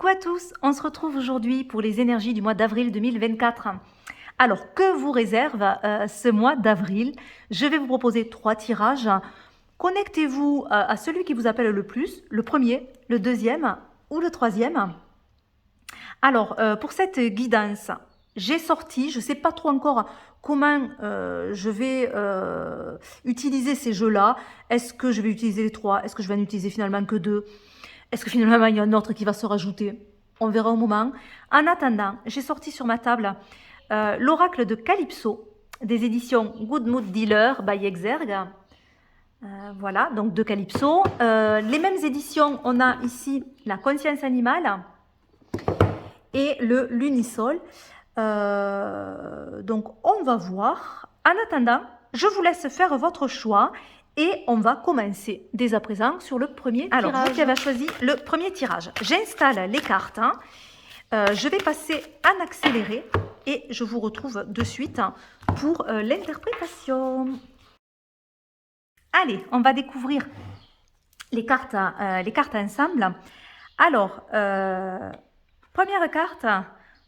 Coucou à tous, on se retrouve aujourd'hui pour les énergies du mois d'avril 2024. Alors, que vous réserve ce mois d'avril? Je vais vous proposer 3 tirages. Connectez-vous à celui qui vous appelle le plus, le premier, le deuxième ou le troisième. Alors, pour cette guidance, j'ai sorti, je ne sais pas trop encore comment je vais utiliser ces jeux-là. Est-ce que je vais utiliser les 3? Est-ce que je vais en utiliser finalement que 2? Est-ce que finalement il y a un autre qui va se rajouter? On verra au moment. En attendant, j'ai sorti sur ma table l'oracle de Calypso des éditions Good Mood Dealer by Exergue. Voilà, donc de Calypso. Les mêmes éditions, on a ici la conscience animale et le lunisol. Donc on va voir. En attendant, je vous laisse faire votre choix. Et on va commencer dès à présent sur le premier tirage. Alors, vous qui avez choisi le premier tirage, j'installe les cartes. Je vais passer en accéléré et je vous retrouve de suite pour l'interprétation. Allez, on va découvrir les cartes ensemble. Alors, première carte,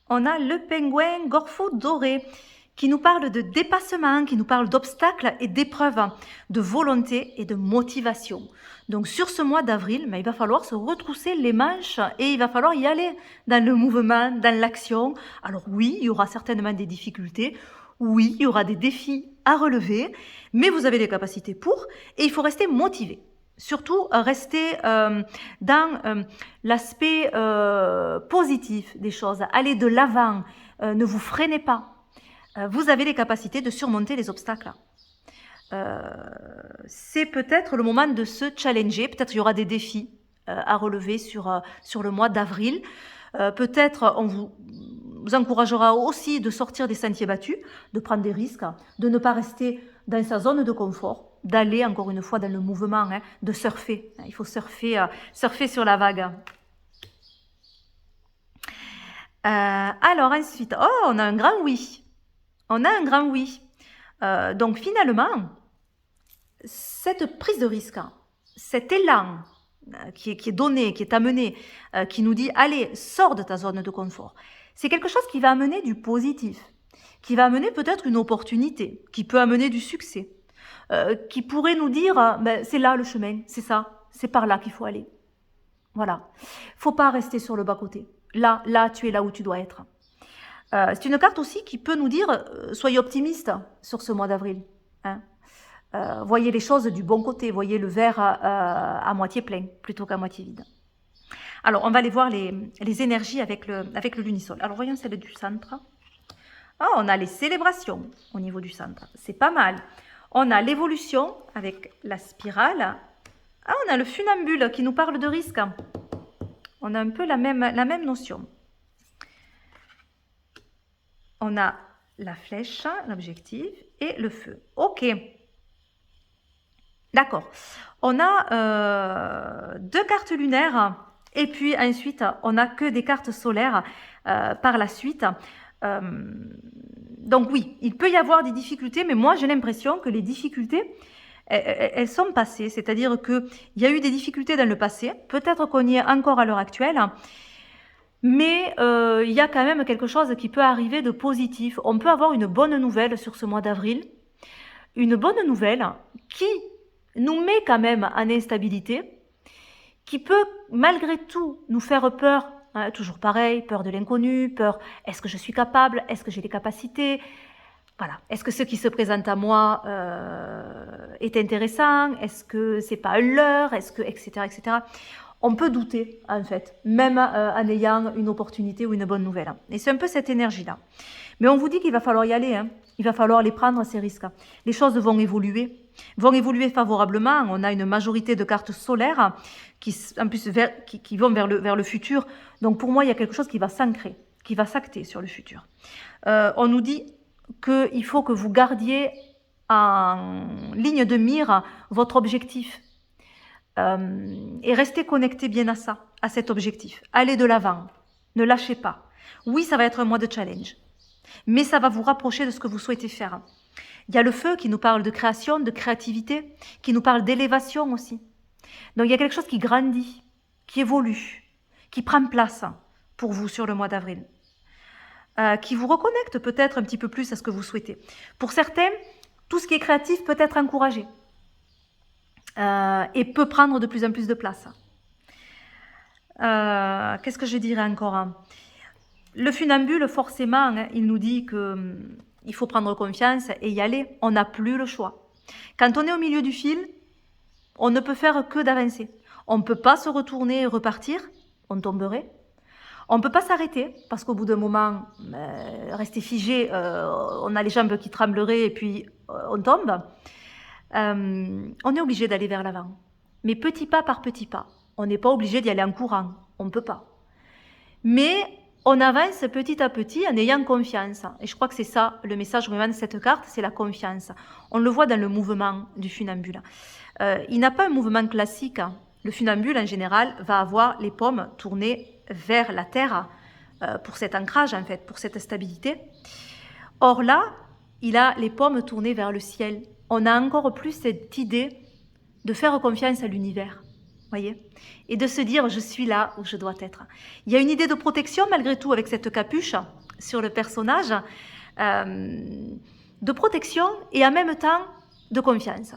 on a le pingouin Gorfo doré, qui nous parle de dépassement, qui nous parle d'obstacles et d'épreuves, de volonté et de motivation. Donc sur ce mois d'avril, il va falloir se retrousser les manches et il va falloir y aller dans le mouvement, dans l'action. Alors oui, il y aura certainement des difficultés, oui, il y aura des défis à relever, mais vous avez les capacités pour et il faut rester motivé. Surtout, rester dans l'aspect positif des choses, aller de l'avant, ne vous freinez pas. Vous avez les capacités de surmonter les obstacles. C'est peut-être le moment de se challenger. Peut-être qu'il y aura des défis à relever sur le mois d'avril. Peut-être on vous encouragera aussi de sortir des sentiers battus, de prendre des risques, de ne pas rester dans sa zone de confort, d'aller encore une fois dans le mouvement, de surfer. Il faut surfer sur la vague. Alors ensuite, on a un grand oui. On a un grand oui. Donc finalement, cette prise de risque, cet élan qui est donné, qui est amené, qui nous dit « Allez, sors de ta zone de confort », c'est quelque chose qui va amener du positif, qui va amener peut-être une opportunité, qui peut amener du succès, qui pourrait nous dire « C'est là le chemin, c'est ça, c'est par là qu'il faut aller ». Voilà. Faut pas rester sur le bas-côté. Là, tu es là où tu dois être. C'est une carte aussi qui peut nous dire soyez optimiste sur ce mois d'avril. Voyez les choses du bon côté, voyez le verre à moitié plein plutôt qu'à moitié vide. Alors, on va aller voir les énergies avec le lunisol. Alors, voyons celle du centre. On a les célébrations au niveau du centre. C'est pas mal. On a l'évolution avec la spirale. On a le funambule qui nous parle de risque. On a un peu la même notion. On a la flèche, l'objectif et le feu. Ok. D'accord. On a 2 cartes lunaires et puis ensuite, on n'a que des cartes solaires par la suite. Donc oui, il peut y avoir des difficultés, mais moi j'ai l'impression que les difficultés, elles sont passées. C'est-à-dire qu'il y a eu des difficultés dans le passé, peut-être qu'on y est encore à l'heure actuelle, mais il y a quand même quelque chose qui peut arriver de positif. On peut avoir une bonne nouvelle sur ce mois d'avril, une bonne nouvelle qui nous met quand même en instabilité, qui peut malgré tout nous faire peur, toujours pareil, peur de l'inconnu, peur, est-ce que je suis capable, est-ce que j'ai les capacités, voilà, est-ce que ce qui se présente à moi est intéressant, est-ce que c'est pas un leurre, est-ce que, etc., etc. On peut douter, en fait, même en ayant une opportunité ou une bonne nouvelle. Et c'est un peu cette énergie-là. Mais on vous dit qu'il va falloir y aller, il va falloir les prendre, ces risques. Les choses vont évoluer favorablement. On a une majorité de cartes solaires qui, en plus, qui vont vers le futur. Donc pour moi, il y a quelque chose qui va s'ancrer, qui va s'acter sur le futur. On nous dit qu'il faut que vous gardiez en ligne de mire votre objectif. Et restez connecté bien à ça, à cet objectif. Allez de l'avant, ne lâchez pas. Oui, ça va être un mois de challenge, mais ça va vous rapprocher de ce que vous souhaitez faire. Il y a le feu qui nous parle de création, de créativité, qui nous parle d'élévation aussi. Donc il y a quelque chose qui grandit, qui évolue, qui prend place. pour vous sur le mois d'avril, qui vous reconnecte peut-être un petit peu plus à ce que vous souhaitez. Pour certains, tout ce qui est créatif peut être encouragé et peut prendre de plus en plus de place. Qu'est-ce que je dirais encore, hein? Le funambule, forcément, hein, il nous dit qu'il faut prendre confiance et y aller. On n'a plus le choix. Quand on est au milieu du fil, on ne peut faire que d'avancer. On ne peut pas se retourner et repartir, on tomberait. On ne peut pas s'arrêter, parce qu'au bout d'un moment, rester figé, on a les jambes qui trembleraient et puis on tombe. On est obligé d'aller vers l'avant. Mais petit pas par petit pas. On n'est pas obligé d'y aller en courant, on ne peut pas. Mais on avance petit à petit en ayant confiance. Et je crois que c'est ça, le message vraiment de cette carte, c'est la confiance. On le voit dans le mouvement du funambule. Il n'a pas un mouvement classique. Le funambule, en général, va avoir les paumes tournées vers la terre pour cet ancrage, en fait, pour cette stabilité. Or là, il a les paumes tournées vers le ciel. On a encore plus cette idée de faire confiance à l'univers. Voyez, et de se dire je suis là où je dois être. Il y a une idée de protection malgré tout avec cette capuche sur le personnage, de protection et en même temps de confiance.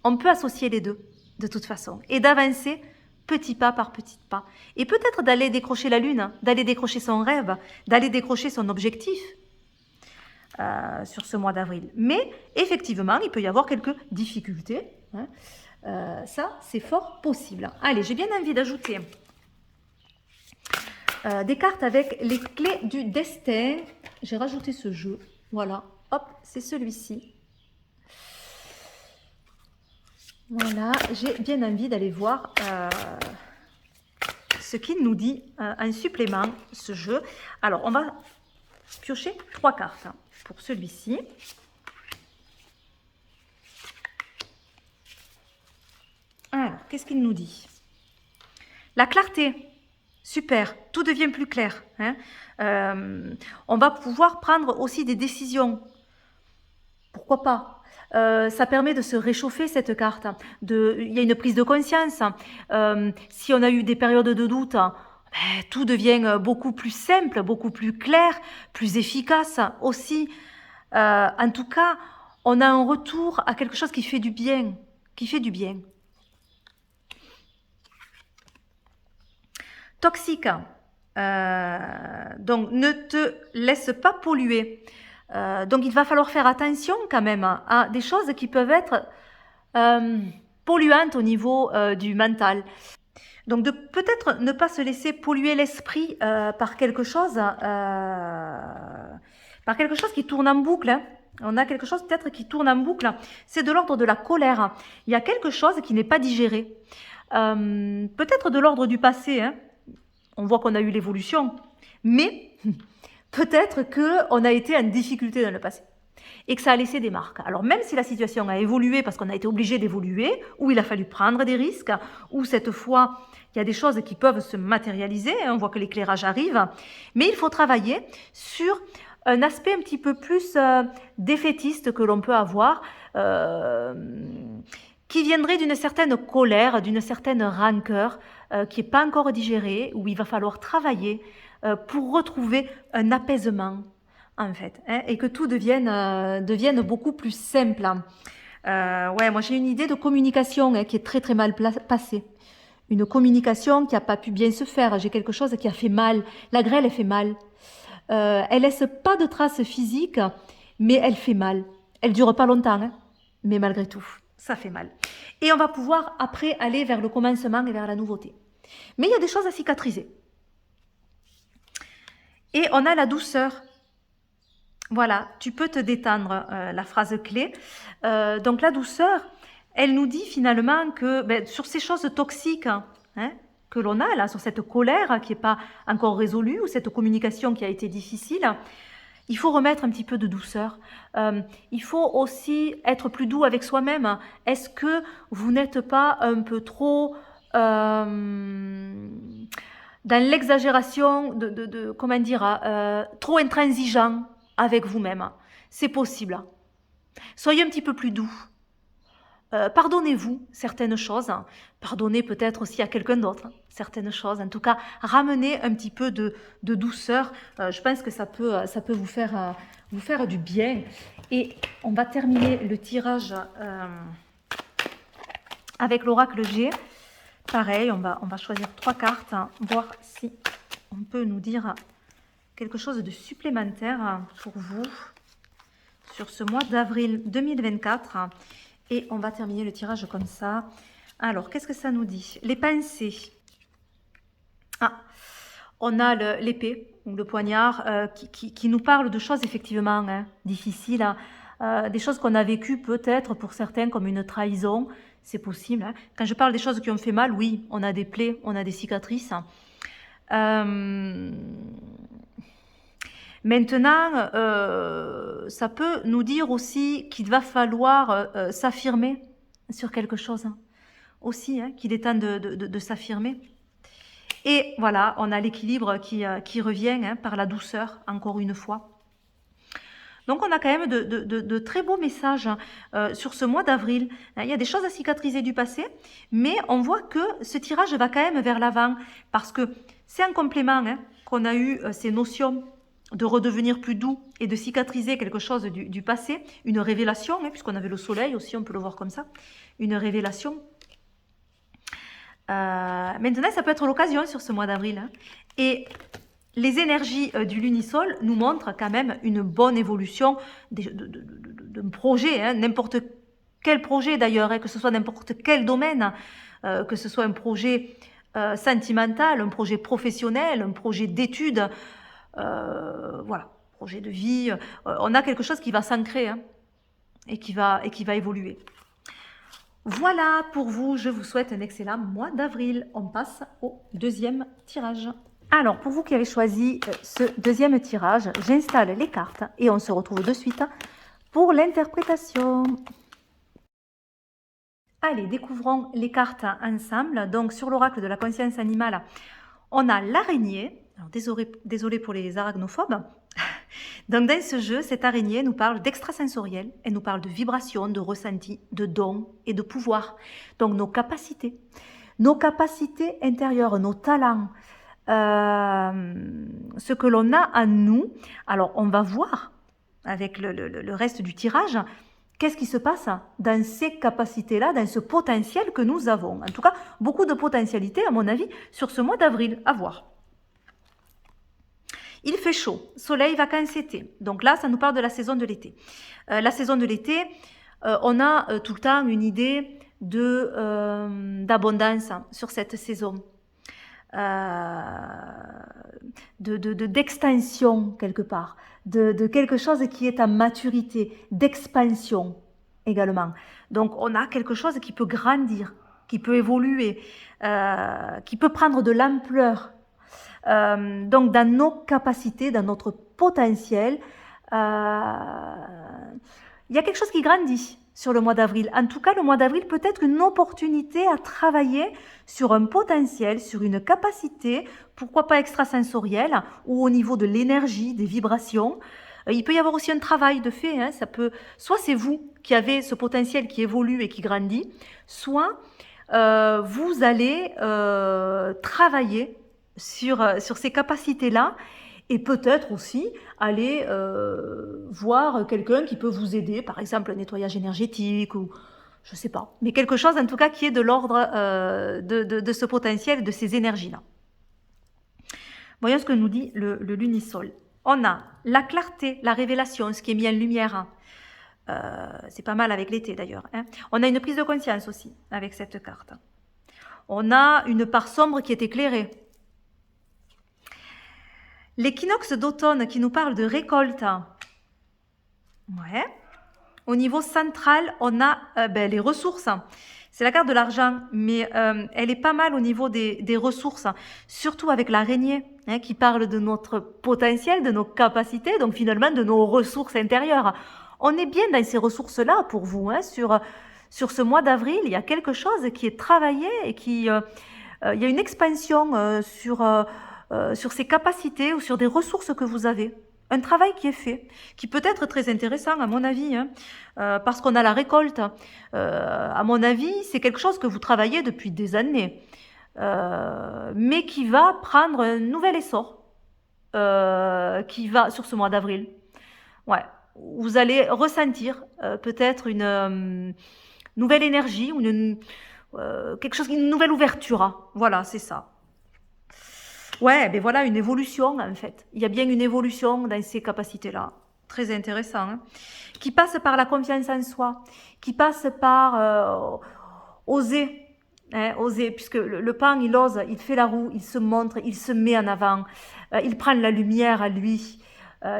On peut associer les deux de toute façon et d'avancer petit pas par petit pas et peut-être d'aller décrocher la lune, d'aller décrocher son rêve, d'aller décrocher son objectif sur ce mois d'avril. Mais effectivement, il peut y avoir quelques difficultés, hein. Ça, c'est fort possible. Allez, j'ai bien envie d'ajouter des cartes avec les clés du destin. J'ai rajouté ce jeu. Voilà, hop, c'est celui-ci. Voilà, j'ai bien envie d'aller voir ce qu'il nous dit en supplément, ce jeu. Alors, on va piocher 3 cartes pour celui-ci. Alors, qu'est-ce qu'il nous dit? La clarté, super, tout devient plus clair. Hein. On va pouvoir prendre aussi des décisions. Pourquoi pas? Ça permet de se réchauffer cette carte. Il y a une prise de conscience. Si on a eu des périodes de doute, tout devient beaucoup plus simple, beaucoup plus clair, plus efficace aussi. En tout cas, on a un retour à quelque chose qui fait du bien, Toxique, donc ne te laisse pas polluer. Donc il va falloir faire attention quand même à des choses qui peuvent être polluantes au niveau du mental. Donc de peut-être ne pas se laisser polluer l'esprit par quelque chose qui tourne en boucle. Hein. On a quelque chose peut-être qui tourne en boucle. C'est de l'ordre de la colère. Il y a quelque chose qui n'est pas digéré. Peut-être de l'ordre du passé, hein. On voit qu'on a eu l'évolution, mais peut-être qu'on a été en difficulté dans le passé et que ça a laissé des marques. Alors même si la situation a évolué parce qu'on a été obligé d'évoluer, ou il a fallu prendre des risques, ou cette fois il y a des choses qui peuvent se matérialiser, on voit que l'éclairage arrive, mais il faut travailler sur un aspect un petit peu plus défaitiste que l'on peut avoir, qui viendrait d'une certaine colère, d'une certaine rancœur, qui n'est pas encore digérée, où il va falloir travailler pour retrouver un apaisement, en fait, hein, et que tout devienne beaucoup plus simple. Ouais, moi j'ai une idée de communication qui est très très mal passée. Une communication qui n'a pas pu bien se faire. J'ai quelque chose qui a fait mal. La grêle, elle fait mal. Elle laisse pas de traces physiques, mais elle fait mal. Elle dure pas longtemps, hein, mais malgré tout, ça fait mal. Et on va pouvoir après aller vers le commencement et vers la nouveauté. Mais il y a des choses à cicatriser. Et on a la douceur. Voilà, tu peux te détendre, la phrase clé. Donc la douceur, elle nous dit finalement que sur ces choses toxiques, hein, que l'on a là, sur cette colère qui n'est pas encore résolue, ou cette communication qui a été difficile, il faut remettre un petit peu de douceur. Il faut aussi être plus doux avec soi-même. Est-ce que vous n'êtes pas un peu trop dans l'exagération comment dire, trop intransigeant avec vous-même? C'est possible. Soyez un petit peu plus doux. Pardonnez-vous certaines choses, hein. Pardonnez peut-être aussi à quelqu'un d'autre certaines choses. En tout cas, ramenez un petit peu de douceur. Je pense que ça peut vous faire du bien. Et on va terminer le tirage avec l'oracle G. Pareil, on va choisir 3 cartes, hein, voir si on peut nous dire quelque chose de supplémentaire pour vous sur ce mois d'avril 2024. Et on va terminer le tirage comme ça. Alors, qu'est-ce que ça nous dit? Les pensées. Ah, on a l'épée ou le poignard qui nous parle de choses effectivement difficiles, des choses qu'on a vécues peut-être pour certains comme une trahison, c'est possible. Hein. Quand je parle des choses qui ont fait mal, oui, on a des plaies, on a des cicatrices. Maintenant, ça peut nous dire aussi qu'il va falloir s'affirmer sur quelque chose. Aussi, hein, qu'il est temps de s'affirmer. Et voilà, on a l'équilibre qui revient hein, par la douceur, encore une fois. Donc, on a quand même de très beaux messages sur ce mois d'avril. Il y a des choses à cicatriser du passé, mais on voit que ce tirage va quand même vers l'avant, parce que c'est un complément hein, qu'on a eu ces notions de redevenir plus doux et de cicatriser quelque chose du passé, une révélation, hein, puisqu'on avait le soleil aussi, on peut le voir comme ça, une révélation. Maintenant, ça peut être l'occasion sur ce mois d'avril. Hein, et les énergies du lunisol nous montrent quand même une bonne évolution d'un projet, hein, n'importe quel projet d'ailleurs, hein, que ce soit n'importe quel domaine, que ce soit un projet sentimental, un projet professionnel, un projet d'études, voilà, projet de vie, on a quelque chose qui va s'ancrer hein, et qui va évoluer. Voilà pour vous, je vous souhaite un excellent mois d'avril. On passe au deuxième tirage. Alors, pour vous qui avez choisi ce deuxième tirage, j'installe les cartes et on se retrouve de suite pour l'interprétation. Allez, découvrons les cartes ensemble. Donc, sur l'oracle de la conscience animale, on a l'araignée. Alors, désolé pour les arachnophobes. Donc, dans ce jeu, cette araignée nous parle d'extrasensoriel. Elle nous parle de vibration, de ressenti, de dons et de pouvoir. Donc, nos capacités intérieures, nos talents, ce que l'on a en nous. Alors, on va voir avec le reste du tirage, qu'est-ce qui se passe dans ces capacités-là, dans ce potentiel que nous avons. En tout cas, beaucoup de potentialité, à mon avis, sur ce mois d'avril. À voir. Il fait chaud, soleil, vacances, été. Donc là, ça nous parle de la saison de l'été. La saison de l'été, on a tout le temps une idée d'abondance sur cette saison. D'extension quelque part, de quelque chose qui est en maturité, d'expansion également. Donc on a quelque chose qui peut grandir, qui peut évoluer, qui peut prendre de l'ampleur. Donc dans nos capacités, dans notre potentiel, il y a quelque chose qui grandit sur le mois d'avril. En tout cas, le mois d'avril peut être une opportunité à travailler sur un potentiel, sur une capacité, pourquoi pas extrasensorielle, ou au niveau de l'énergie, des vibrations. Il peut y avoir aussi un travail de fait. Hein, soit c'est vous qui avez ce potentiel qui évolue et qui grandit, soit vous allez travailler sur ces capacités-là, et peut-être aussi aller voir quelqu'un qui peut vous aider, par exemple un nettoyage énergétique ou je ne sais pas, mais quelque chose en tout cas qui est de l'ordre de ce potentiel, de ces énergies-là. Voyons ce que nous dit le lunisol. On a la clarté, la révélation, ce qui est mis en lumière. C'est pas mal avec l'été d'ailleurs. Hein. On a une prise de conscience aussi avec cette carte. On a une part sombre qui est éclairée. L'équinoxe d'automne qui nous parle de récolte. Ouais. Au niveau central, on a les ressources. C'est la carte de l'argent, mais elle est pas mal au niveau des ressources, surtout avec l'araignée, hein, qui parle de notre potentiel, de nos capacités, donc finalement de nos ressources intérieures. On est bien dans ces ressources-là pour vous. Hein, sur ce mois d'avril, il y a quelque chose qui est travaillé et il y a une expansion sur ces capacités ou sur des ressources que vous avez. un travail qui est fait, qui peut être très intéressant à mon avis, hein, parce qu'on a la récolte. À mon avis, c'est quelque chose que vous travaillez depuis des années, mais qui va prendre un nouvel essor, qui va sur ce mois d'avril. Ouais, vous allez ressentir peut-être une nouvelle énergie, ou quelque chose, une nouvelle ouverture, hein. Voilà, c'est ça. Ouais, ben voilà, une évolution en fait. Il y a bien une évolution dans ces capacités-là. Très intéressant, hein. Qui passe par la confiance en soi, qui passe par oser, hein, oser, puisque le pan, il ose, il fait la roue, il se montre, il se met en avant, il prend la lumière à lui,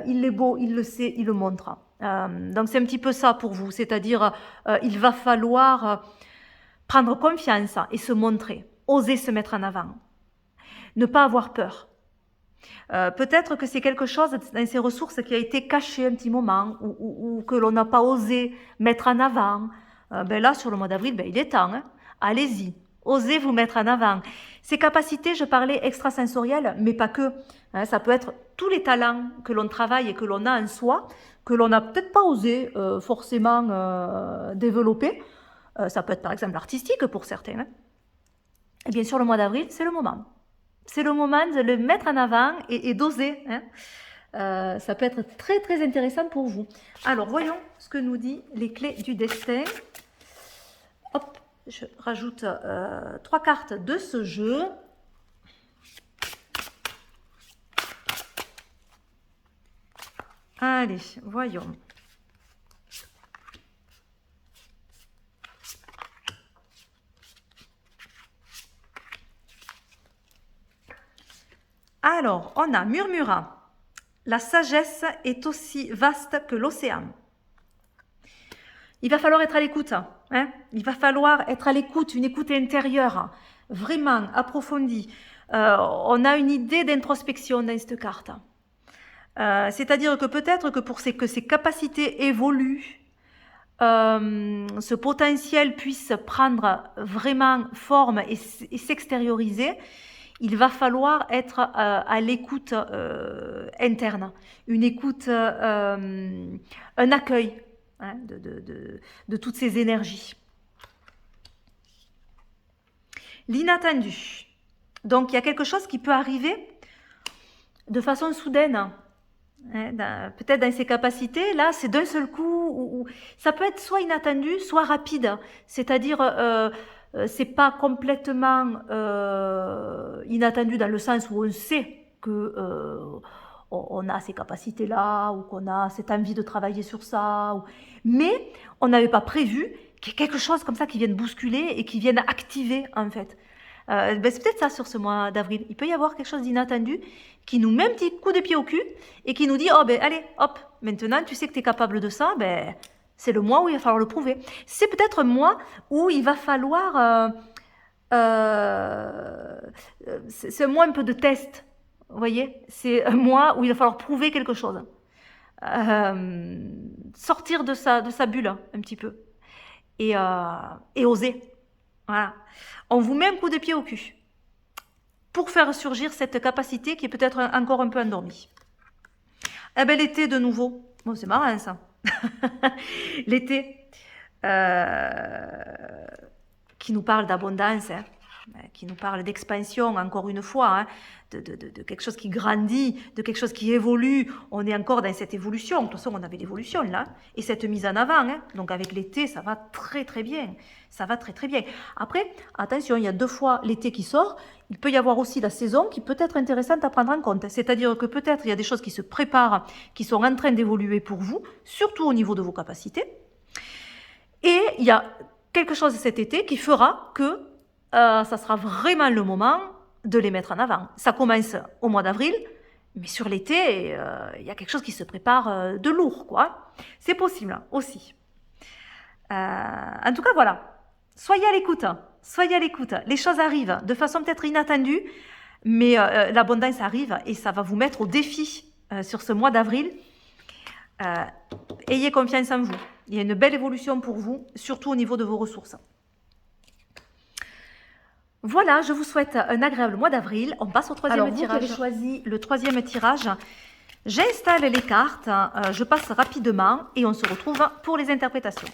il est beau, il le sait, il le montre. Donc c'est un petit peu ça pour vous, c'est-à-dire il va falloir prendre confiance et se montrer, oser se mettre en avant. Ne pas avoir peur. Peut-être que c'est quelque chose dans ces ressources qui a été caché un petit moment ou que l'on n'a pas osé mettre en avant. Ben là, sur le mois d'avril, ben, il est temps. Hein. Allez-y, osez vous mettre en avant. Ces capacités, je parlais extrasensorielles, mais pas que. Hein, ça peut être tous les talents que l'on travaille et que l'on a en soi, que l'on n'a peut-être pas osé forcément développer. Ça peut être par exemple artistique pour certains. Hein. Et bien sûr, le mois d'avril, c'est le moment. C'est le moment de le mettre en avant et d'oser. Hein. Ça peut être très très intéressant pour vous. Alors, voyons ce que nous dit les clés du destin. Hop, je rajoute 3 cartes de ce jeu. Allez, voyons. Alors, on a Murmura. La sagesse est aussi vaste que l'océan. Il va falloir être à l'écoute. Hein? Il va falloir être à l'écoute, une écoute intérieure, vraiment approfondie. On a une idée d'introspection dans cette carte. C'est-à-dire que peut-être que pour que ces capacités évoluent, ce potentiel puisse prendre vraiment forme et s'extérioriser, il va falloir être à l'écoute interne, une écoute, un accueil, hein, de toutes ces énergies. L'inattendu. Donc il y a quelque chose qui peut arriver de façon soudaine. Hein, peut-être dans ses capacités, là c'est d'un seul coup, ou ça peut être soit inattendu, soit rapide, c'est-à-dire c'est pas complètement inattendu dans le sens où on sait que on a ces capacités-là, ou qu'on a cette envie de travailler sur ça, mais on n'avait pas prévu qu'il y ait quelque chose comme ça qui vienne bousculer et qui vienne activer en fait. Ben c'est peut-être ça sur ce mois d'avril. Il peut y avoir quelque chose d'inattendu qui nous met un petit coup de pied au cul et qui nous dit « Oh ben allez, hop, maintenant tu sais que tu es capable de ça, ben c'est le mois où il va falloir le prouver. » C'est peut-être un mois où il va falloir... c'est un mois un peu de test, vous voyez. C'est un mois où il va falloir prouver quelque chose. Sortir de sa bulle un petit peu. Et oser. Voilà. On vous met un coup de pied au cul pour faire surgir cette capacité qui est peut-être encore un peu endormie. Eh ben l'été de nouveau. Bon, c'est marrant ça. L'été qui nous parle d'abondance, hein, qui nous parle d'expansion, encore une fois, hein, de quelque chose qui grandit, de quelque chose qui évolue. On est encore dans cette évolution. De toute façon, on avait l'évolution là, et cette mise en avant. Hein. Donc avec l'été, ça va très très bien. Ça va très très bien. Après, attention, il y a 2 fois l'été qui sort. Il peut y avoir aussi la saison qui peut être intéressante à prendre en compte. C'est-à-dire que peut-être il y a des choses qui se préparent, qui sont en train d'évoluer pour vous, surtout au niveau de vos capacités. Et il y a quelque chose cet été qui fera que ça sera vraiment le moment de les mettre en avant. Ça commence au mois d'avril, mais sur l'été, il y a quelque chose qui se prépare de lourd, quoi. C'est possible aussi. En tout cas, voilà. Soyez à l'écoute. Soyez à l'écoute. Les choses arrivent de façon peut-être inattendue, mais l'abondance arrive et ça va vous mettre au défi sur ce mois d'avril. Ayez confiance en vous. Il y a une belle évolution pour vous, surtout au niveau de vos ressources. Voilà, je vous souhaite un agréable mois d'avril. On passe au troisième tirage. J'avais choisi le troisième tirage. J'installe les cartes, je passe rapidement et on se retrouve pour les interprétations.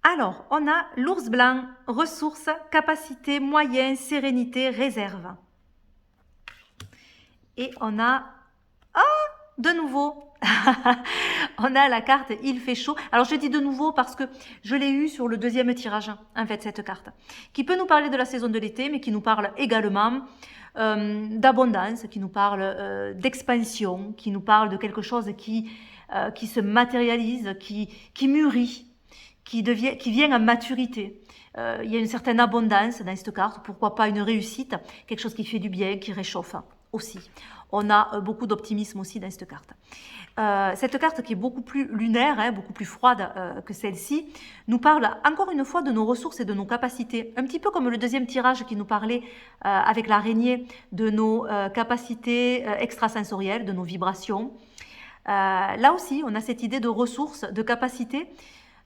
Alors, on a l'ours blanc, ressources, capacité, moyens, sérénité, réserve. Et on a, de nouveau, on a la carte « Il fait chaud ». Alors, je dis de nouveau parce que je l'ai eu sur le deuxième tirage, en fait, cette carte, qui peut nous parler de la saison de l'été, mais qui nous parle également d'abondance, qui nous parle d'expansion, qui nous parle de quelque chose qui se matérialise, qui mûrit, qui vient à maturité. Il y a une certaine abondance dans cette carte, pourquoi pas une réussite, quelque chose qui fait du bien, qui réchauffe aussi. On a beaucoup d'optimisme aussi dans cette carte. Cette carte qui est beaucoup plus lunaire, beaucoup plus froide que celle-ci, nous parle encore une fois de nos ressources et de nos capacités. Un petit peu comme le deuxième tirage qui nous parlait avec l'araignée de nos capacités extrasensorielles, de nos vibrations. Là aussi, on a cette idée de ressources, de capacités,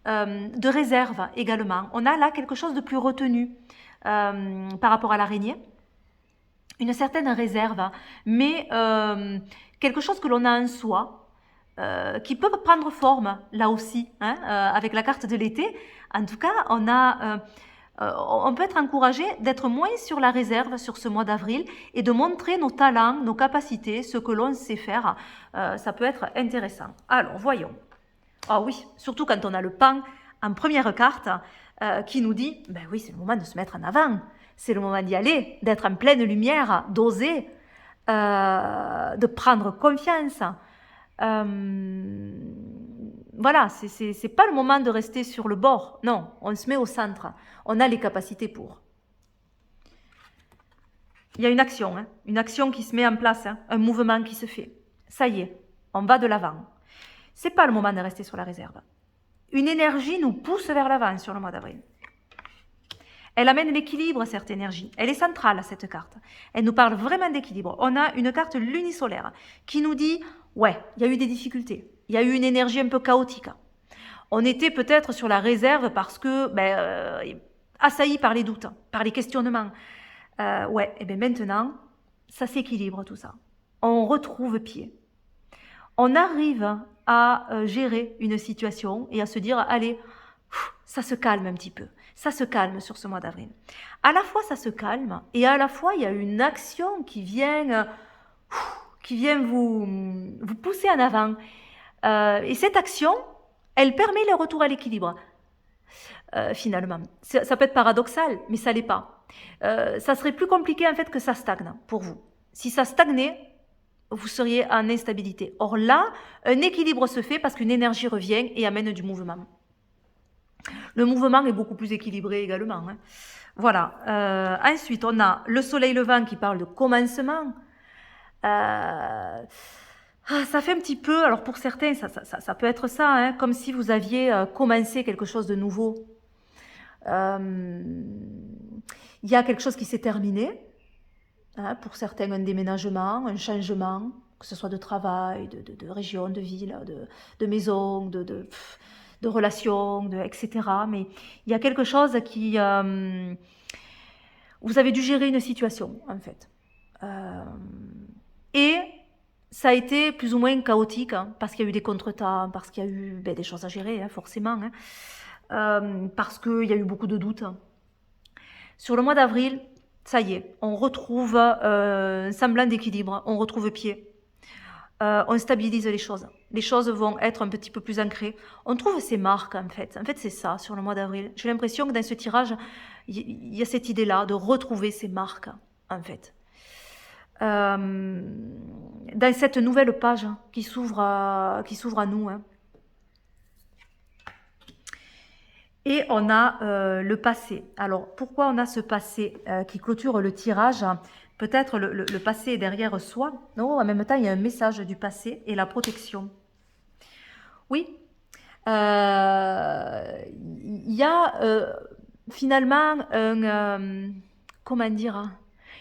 de réserve également. On a là quelque chose de plus retenu par rapport à l'araignée. Une certaine réserve, mais quelque chose que l'on a en soi, qui peut prendre forme là aussi, avec la carte de l'été. En tout cas, on peut être encouragé d'être moins sur la réserve sur ce mois d'avril et de montrer nos talents, nos capacités, ce que l'on sait faire. Ça peut être intéressant. Alors, voyons. Ah oui, surtout quand on a le pan en première carte qui nous dit, ben oui, c'est le moment de se mettre en avant. C'est le moment d'y aller, d'être en pleine lumière, d'oser, de prendre confiance. Voilà, c'est pas le moment de rester sur le bord. Non, on se met au centre. On a les capacités pour. Il y a une action qui se met en place, un mouvement qui se fait. Ça y est, on va de l'avant. C'est pas le moment de rester sur la réserve. Une énergie nous pousse vers l'avant sur le mois d'avril. Elle amène l'équilibre, cette énergie. Elle est centrale, cette carte. Elle nous parle vraiment d'équilibre. On a une carte lunisolaire qui nous dit, ouais, il y a eu des difficultés. Il y a eu une énergie un peu chaotique. On était peut-être sur la réserve parce que, assailli par les doutes, par les questionnements. Ouais, et bien maintenant, ça s'équilibre tout ça. On retrouve pied. On arrive à gérer une situation et à se dire, allez, ça se calme un petit peu. Ça se calme sur ce mois d'avril. À la fois, ça se calme et à la fois, il y a une action qui vient vous pousser en avant. Et cette action, elle permet le retour à l'équilibre, finalement. Ça peut être paradoxal, mais ça ne l'est pas. Ça serait plus compliqué, en fait, que ça stagne pour vous. Si ça stagnait, vous seriez en instabilité. Or là, un équilibre se fait parce qu'une énergie revient et amène du mouvement. Le mouvement est beaucoup plus équilibré également. Voilà. Ensuite, on a le soleil levant qui parle de commencement. Ça fait un petit peu, alors pour certains, ça peut être ça, comme si vous aviez commencé quelque chose de nouveau. Il y a quelque chose qui s'est terminé. Pour certains, un déménagement, un changement, que ce soit de travail, de région, de ville, de maison, de relations, etc. Mais il y a quelque chose qui... vous avez dû gérer une situation, en fait. Et ça a été plus ou moins chaotique, parce qu'il y a eu des contretemps, parce qu'il y a eu des choses à gérer, forcément, parce qu'il y a eu beaucoup de doutes. Sur le mois d'avril, ça y est, on retrouve un semblant d'équilibre, on retrouve pied. On stabilise les choses. Les choses vont être un petit peu plus ancrées. On trouve ces marques, en fait. En fait, c'est ça, sur le mois d'avril. J'ai l'impression que dans ce tirage, il y a cette idée-là de retrouver ces marques, en fait. Dans cette nouvelle page qui s'ouvre à nous. Et on a le passé. Alors, pourquoi on a ce passé qui clôture le tirage ? Peut-être le passé est derrière soi. Non, en même temps, il y a un message du passé et la protection. Oui. Il y a finalement comment dire,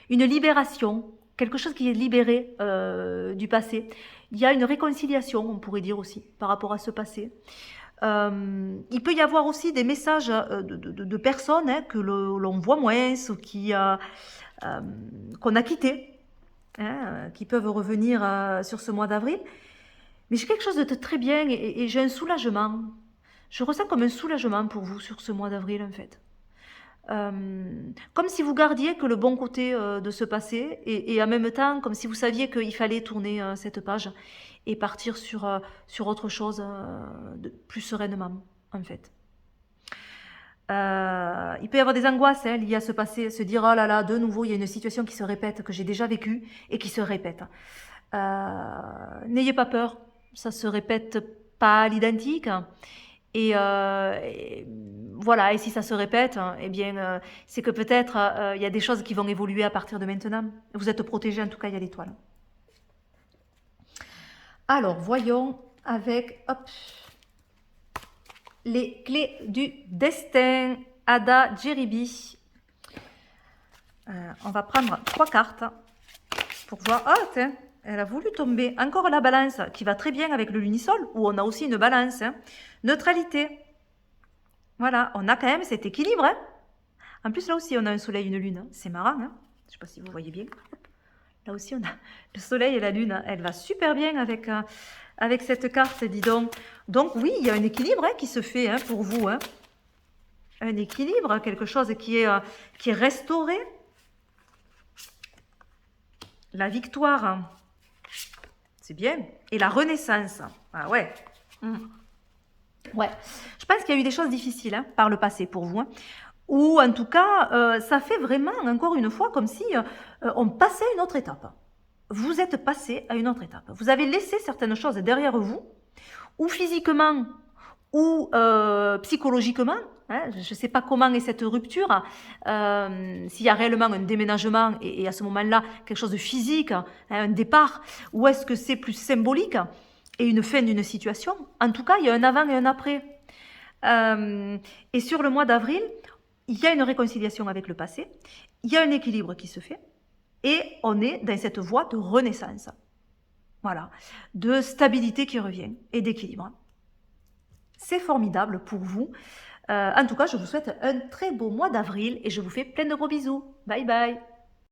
une libération, quelque chose qui est libéré du passé. Il y a une réconciliation, on pourrait dire aussi, par rapport à ce passé. Il peut y avoir aussi des messages de personnes que l'on voit moins, ou qui qu'on a quittés, hein, qui peuvent revenir sur ce mois d'avril. Mais j'ai quelque chose de très bien et j'ai un soulagement. Je ressens comme un soulagement pour vous sur ce mois d'avril, en fait. Comme si vous gardiez que le bon côté de ce passé et en même temps, comme si vous saviez qu'il fallait tourner cette page et partir sur autre chose plus sereinement, en fait. Il peut y avoir des angoisses liées à ce passé, se dire oh là là, de nouveau, il y a une situation qui se répète, que j'ai déjà vécue et qui se répète. N'ayez pas peur, ça se répète pas à l'identique. Et voilà, et si ça se répète, eh bien, c'est que peut-être il y a des choses qui vont évoluer à partir de maintenant. Vous êtes protégés, en tout cas, il y a l'étoile. Alors, voyons avec les clés du destin. Ada Jeribi. On va prendre 3 cartes pour voir. Ah, tiens, elle a voulu tomber. Encore la balance qui va très bien avec le lunisol, où on a aussi une balance. Hein. Neutralité. Voilà, on a quand même cet équilibre. Hein. En plus, là aussi, on a un soleil et une lune. C'est marrant. Hein. Je ne sais pas si vous voyez bien. Là aussi, on a le soleil et la lune. Elle va super bien avec cette carte, dis donc. Donc oui, il y a un équilibre qui se fait pour vous. Hein. Un équilibre, quelque chose qui est restauré. La victoire, c'est bien. Et la renaissance. Ah ouais. Ouais. Je pense qu'il y a eu des choses difficiles par le passé pour vous. Hein. Ou en tout cas, ça fait vraiment, encore une fois, comme si on passait à une autre étape. Vous êtes passé à une autre étape. Vous avez laissé certaines choses derrière vous, ou physiquement, ou psychologiquement. Hein, je ne sais pas comment est cette rupture, s'il y a réellement un déménagement et à ce moment-là, quelque chose de physique, hein, un départ, ou est-ce que c'est plus symbolique et une fin d'une situation. En tout cas, il y a un avant et un après. Et sur le mois d'avril, il y a une réconciliation avec le passé, il y a un équilibre qui se fait, et on est dans cette voie de renaissance. Voilà, de stabilité qui revient et d'équilibre. C'est formidable pour vous. En tout cas, je vous souhaite un très beau mois d'avril et je vous fais plein de gros bisous. Bye bye.